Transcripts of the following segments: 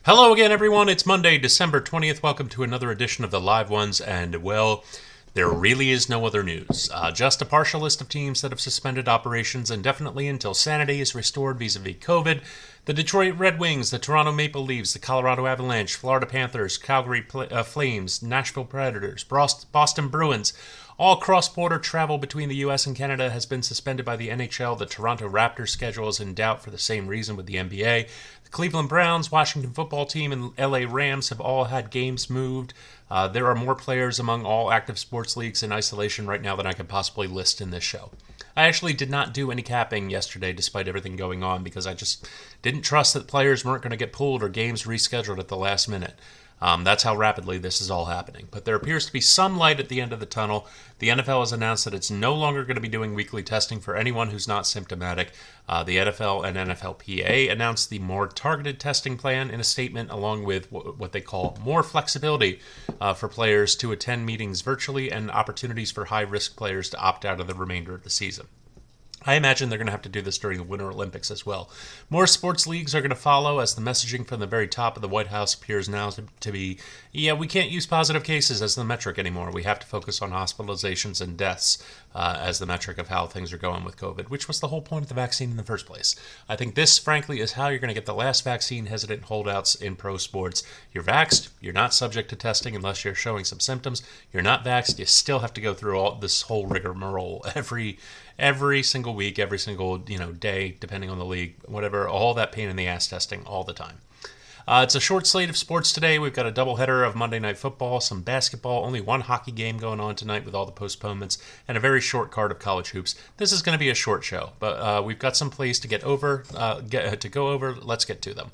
Hello again, everyone. It's Monday, December 20th. Welcome to another edition of the Live Ones. And, well, there really is no other news. Just a partial list of teams that have suspended operations indefinitely until sanity is restored vis-a-vis COVID. The Detroit Red Wings, the Toronto Maple Leafs, the Colorado Avalanche, Florida Panthers, Calgary Flames, Nashville Predators, Boston Bruins. All cross-border travel between the U.S. and Canada has been suspended by the NHL. The Toronto Raptors schedule is in doubt for the same reason with the NBA. The Cleveland Browns, Washington Football Team, and LA Rams have all had games moved. There are more players among all active sports leagues in isolation right now than I could possibly list in this show. I actually did not do any capping yesterday despite everything going on because I just didn't trust that players weren't going to get pulled or games rescheduled at the last minute. That's how rapidly this is all happening. But there appears to be some light at the end of the tunnel. The NFL has announced that it's no longer going to be doing weekly testing for anyone who's not symptomatic. The NFL and NFLPA announced the more targeted testing plan in a statement, along with what they call more flexibility for players to attend meetings virtually and opportunities for high-risk players to opt out of the remainder of the season. I imagine they're going to have to do this during the Winter Olympics as well. More sports leagues are going to follow as the messaging from the very top of the White House appears now to be, we can't use positive cases as the metric anymore. We have to focus on hospitalizations and deaths as the metric of how things are going with COVID, which was the whole point of the vaccine in the first place. I think this, frankly, is how you're going to get the last vaccine-hesitant holdouts in pro sports. You're vaxxed, you're not subject to testing unless you're showing some symptoms. You're not vaxxed, you still have to go through all this whole rigmarole every single week, every single day, depending on the league, whatever, all that pain in the ass testing all the time. It's a short slate of sports today. We've got a doubleheader of Monday Night Football, some basketball, only one hockey game going on tonight with all the postponements, and a very short card of college hoops. This is going to be a short show, but we've got some plays to go over. Let's get to them.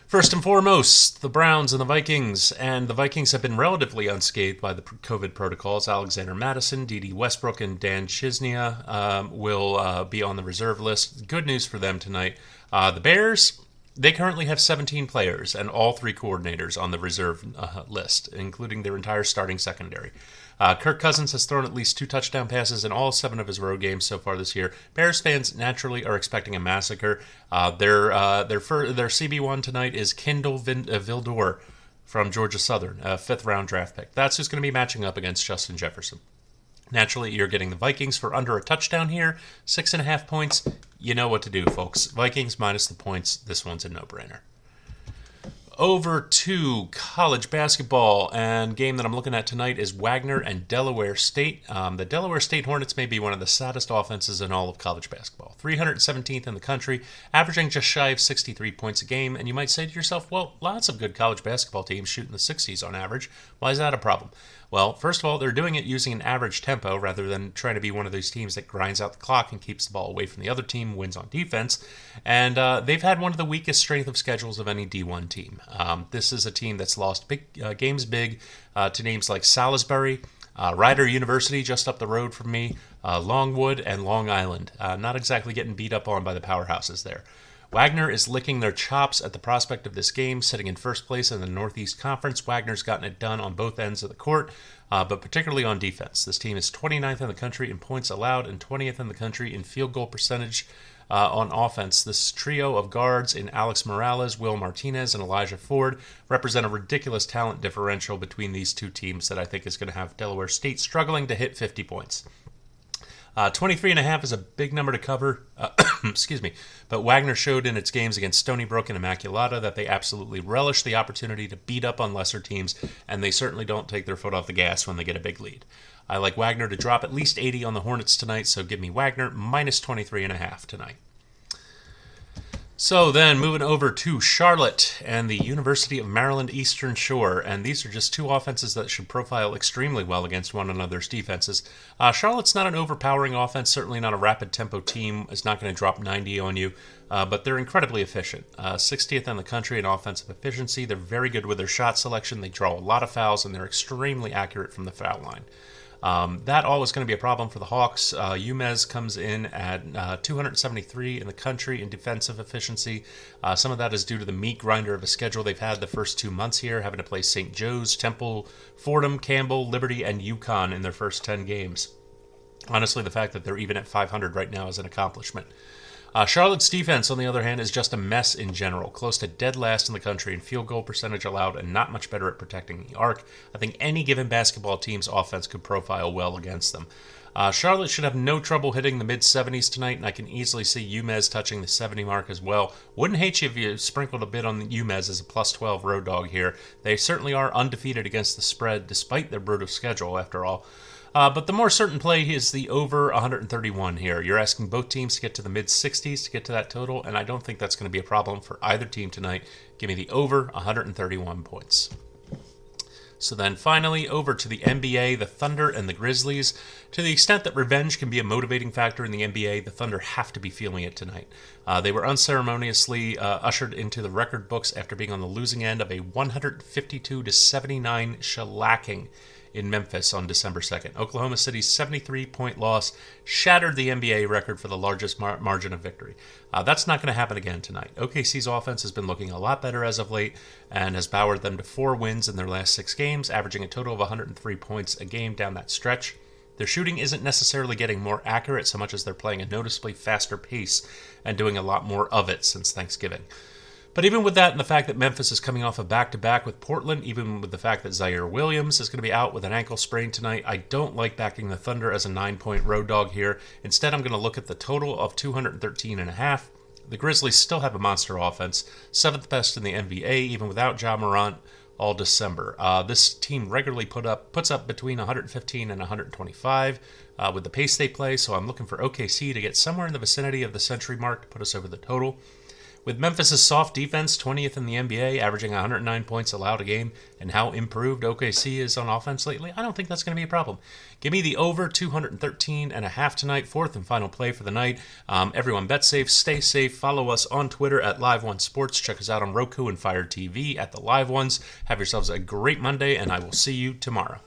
First and foremost, the Browns and the Vikings. And the Vikings have been relatively unscathed by the COVID protocols. Alexander Mattison, D.D. Westbrook, and Dan Chesnia will be on the reserve list. Good news for them tonight. The Bears, they currently have 17 players and all three coordinators on the reserve list, including their entire starting secondary. Kirk Cousins has thrown at least 2 touchdown passes in all 7 of his road games so far this year. Bears fans naturally are expecting a massacre. Their CB1 tonight is Kendall Vildor from Georgia Southern, a 5th-round draft pick. That's who's going to be matching up against Justin Jefferson. Naturally, you're getting the Vikings for under a touchdown here, 6.5 points. You know what to do, folks. Vikings minus the points. This one's a no-brainer. Over to college basketball, and game that I'm looking at tonight is Wagner and Delaware State. The Delaware State Hornets may be one of the saddest offenses in all of college basketball. 317th in the country, averaging just shy of 63 points a game, and you might say to yourself, well, lots of good college basketball teams shooting the 60s on average. Why is that a problem? Well, first of all, they're doing it using an average tempo rather than trying to be one of those teams that grinds out the clock and keeps the ball away from the other team, wins on defense. And they've had one of the weakest strength of schedules of any D1 team. This is a team that's lost games big to names like Salisbury, Rider University just up the road from me, Longwood, and Long Island. Not exactly getting beat up on by the powerhouses there. Wagner is licking their chops at the prospect of this game, sitting in first place in the Northeast Conference. Wagner's gotten it done on both ends of the court, but particularly on defense. This team is 29th in the country in points allowed and 20th in the country in field goal percentage on offense. This trio of guards in Alex Morales, Will Martinez, and Elijah Ford represent a ridiculous talent differential between these two teams that I think is going to have Delaware State struggling to hit 50 points. 23.5 is a big number to cover, excuse me, but Wagner showed in its games against Stony Brook and Immaculata that they absolutely relish the opportunity to beat up on lesser teams, and they certainly don't take their foot off the gas when they get a big lead. I like Wagner to drop at least 80 on the Hornets tonight, so give me Wagner minus 23.5 tonight. So then, moving over to Charlotte and the University of Maryland Eastern Shore, and these are just two offenses that should profile extremely well against one another's defenses. Charlotte's not an overpowering offense, certainly not a rapid tempo team. It's not going to drop 90 on you, but they're incredibly efficient. 60th in the country in offensive efficiency. They're very good with their shot selection. They draw a lot of fouls, and they're extremely accurate from the foul line. That all is going to be a problem for the Hawks. UMez comes in at 273 in the country in defensive efficiency. Some of that is due to the meat grinder of a schedule they've had the first 2 months here, having to play St. Joe's, Temple, Fordham, Campbell, Liberty, and UConn in their first 10 games. Honestly, the fact that they're even at 500 right now is an accomplishment. Charlotte's defense, on the other hand, is just a mess in general, close to dead last in the country in field goal percentage allowed and not much better at protecting the arc. I think any given basketball team's offense could profile well against them. Charlotte should have no trouble hitting the mid-70s tonight, and I can easily see UMez touching the 70 mark as well. Wouldn't hate you if you sprinkled a bit on UMez as a plus 12 road dog here. They certainly are undefeated against the spread, despite their brutal schedule, after all. But the more certain play is the over 131 here. You're asking both teams to get to the mid-60s to get to that total, and I don't think that's going to be a problem for either team tonight. Give me the over 131 points. So then finally, over to the NBA, the Thunder and the Grizzlies. To the extent that revenge can be a motivating factor in the NBA, the Thunder have to be feeling it tonight. They were unceremoniously ushered into the record books after being on the losing end of a 152-79 shellacking in Memphis on December 2nd. Oklahoma City's 73-point loss shattered the NBA record for the largest margin of victory. That's not going to happen again tonight. OKC's offense has been looking a lot better as of late and has powered them to 4 wins in their last 6 games, averaging a total of 103 points a game down that stretch. Their shooting isn't necessarily getting more accurate so much as they're playing a noticeably faster pace and doing a lot more of it since Thanksgiving. But even with that and the fact that Memphis is coming off a back-to-back with Portland, even with the fact that Zaire Williams is going to be out with an ankle sprain tonight, I don't like backing the Thunder as a 9-point road dog here. Instead, I'm going to look at the total of 213.5. The Grizzlies still have a monster offense, 7th best in the NBA, even without Ja Morant all December. This team regularly puts up between 115 and 125 with the pace they play, so I'm looking for OKC to get somewhere in the vicinity of the century mark to put us over the total. With Memphis' soft defense, 20th in the NBA, averaging 109 points allowed a game, and how improved OKC is on offense lately, I don't think that's going to be a problem. Give me the over 213.5 tonight, 4th and final play for the night. Everyone bet safe, stay safe. Follow us on Twitter at Live One Sports. Check us out on Roku and Fire TV at the Live Ones. Have yourselves a great Monday, and I will see you tomorrow.